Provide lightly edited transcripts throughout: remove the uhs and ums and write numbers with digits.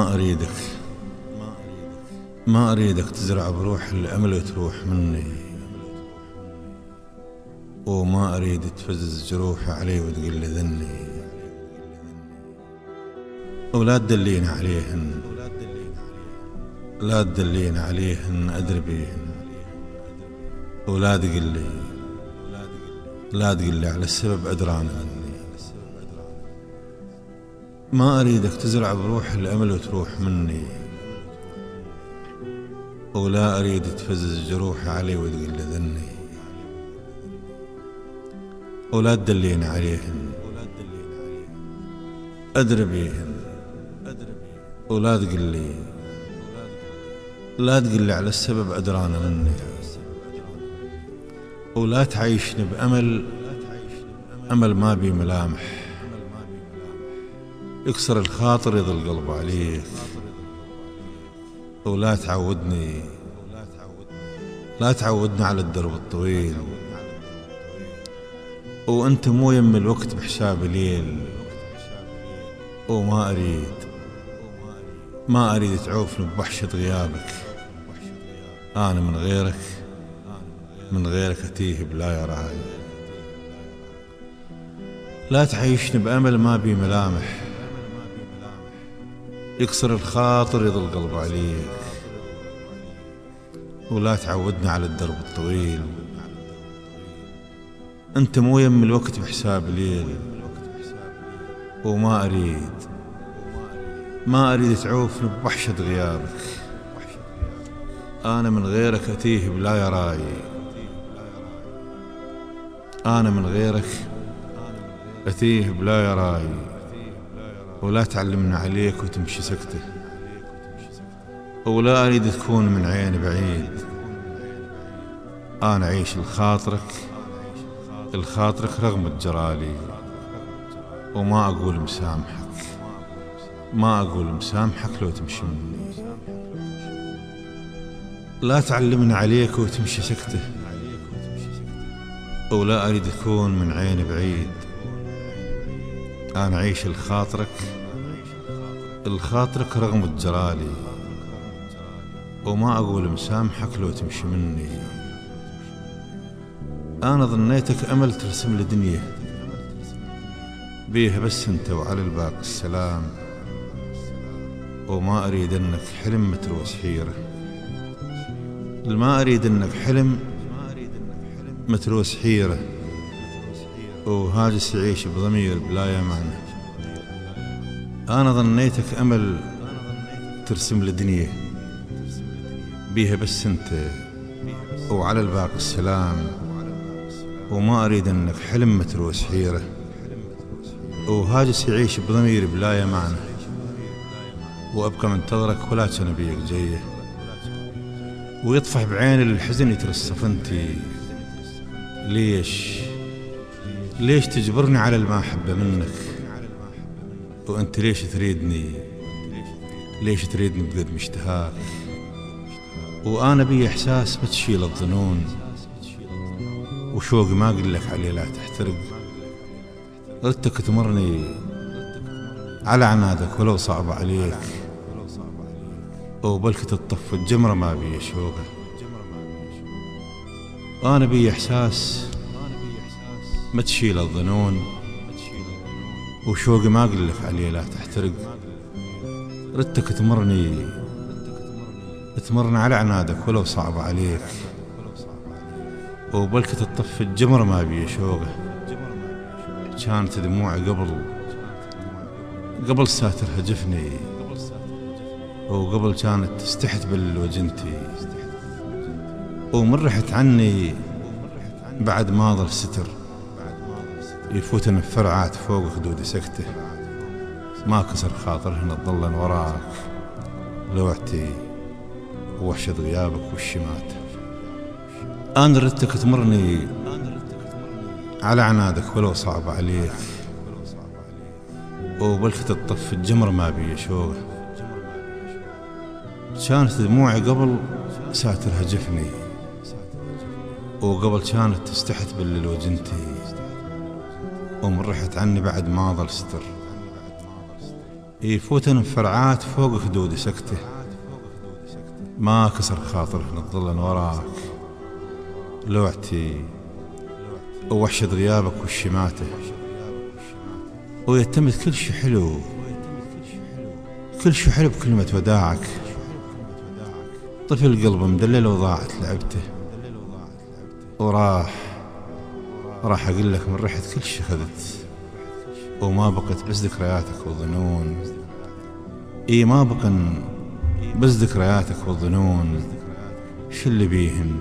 ما أريدك ما أريدك تزرع بروح الأمل وتروح مني، وما أريد تفزز جروحي علي وتقل ذني، ولا تدلين عليهن لا تدلين عليهن أدري بيهن، ولا تقلي على السبب أدران مني. ما أريدك تزرع بروح الأمل وتروح مني، ولا أريد تفزز جروحي علي وتقل ذني، ولا تدلين عليهن أدري بيهن، ولا تقلي على السبب أدران مني، ولا تعيشني بأمل ما بي ملامح، يكسر الخاطر يظل قلب عليك، ولا تعودني على الدرب الطويل، وانت مو يم الوقت بحساب ليل، وما اريد تعوفني بوحشة غيابك. انا من غيرك اتيه بلا يراي، لا تعيشني بأمل ما بي ملامح، يكسر الخاطر يظل قلب عليك، ولا تعودنا على الدرب الطويل، انت مو يم الوقت بحساب ليل، وما اريد تعوفني بوحشة غيابك. انا من غيرك اتيه بلا يراي، انا من غيرك اتيه بلا يراي، ولا تعلمنا عليك وتمشي سكته، ولا أريد تكون من عيني بعيد. أنا أعيش الخاطرك رغم الجرالي، وما أقول مسامحك لو تمشي مني. لا تعلمنا عليك وتمشي سكته، ولا أريد تكون من عيني بعيد. أنا أعيش الخاطرك رغم الجرالي، وما أقول مسامحك لو تمشي مني. أنا ظنيتك أمل ترسم لي دنيا بيها بس أنت وعلى الباقي السلام، وما أريد أنك حلم متروس حيرة، ما أريد أنك حلم متروس حيرة، وهاجس يعيش بضمير بلا يمان. أنا ظنيتك أمل ترسم لي دنيا بيها بس أنت وعلى الباقي السلام، وما أريد أنك حلم متروس حيرة، وهاجس يعيش بضمير بلا يمان. وأبقى منتظرك ولا تنبيك جيه، ويطفح بعين الحزن يترصف انتي. ليش تجبرني على المحبة منك، وانت ليش تريدني بقد مشتهاك. وانا بي احساس ما تشيل الظنون، وشوق ما اقول لك عليه لا تحترق. ردتك تمرني على عنادك ولو صعب عليك، وبلك تطفي الجمرة ما بي شوقه. انا بي احساس ما تشيل الظنون، وشوقي ما اقول لك عليه لا تحترق. ردتك تمرني على عنادك ولو صعب عليك، وبلك تطفي الجمر ما بي شوقه. كانت دموعي قبل ساترها جفني، وقبل كانت تستحت وجنتي، ومن رحت عني بعد ما ظل ستر يفوتن بفرعات فوق خدودي سكته. ما كسر خاطرهن تظلن وراك لوعتي ووحشة غيابك والشمات. أنا ردتك تمرني على عنادك ولو صعب عليك، وبلك تطفي الجمر ما بي شوقه. كانت دموعي قبل ساترها جفني، وقبل كانت تستحت وجنتي، ومن رحت عني بعد ما ظل ستر يفوتن فرعات فوق خدود سكته، ما كسر خاطره نظلن وراك لوعتي ووحشة غيابك والشماته، ويتمت كل شي حلو كل شي حلو بكلمة وداعك. طفل قلبه مدلل وضاعت لعبته، وراح أقول لك من ريحة كل شي خذت، وما بقت بس ذكرياتك والظنون. ما بقن بس ذكرياتك والظنون، شو اللي بيهن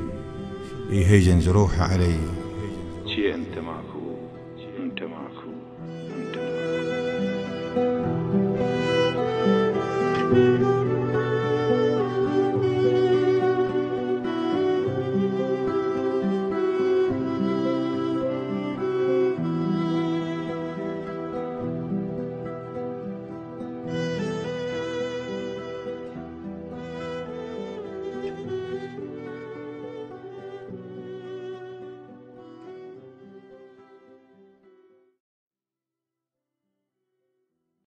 يهيجن جروحه علي، شي انت ماكو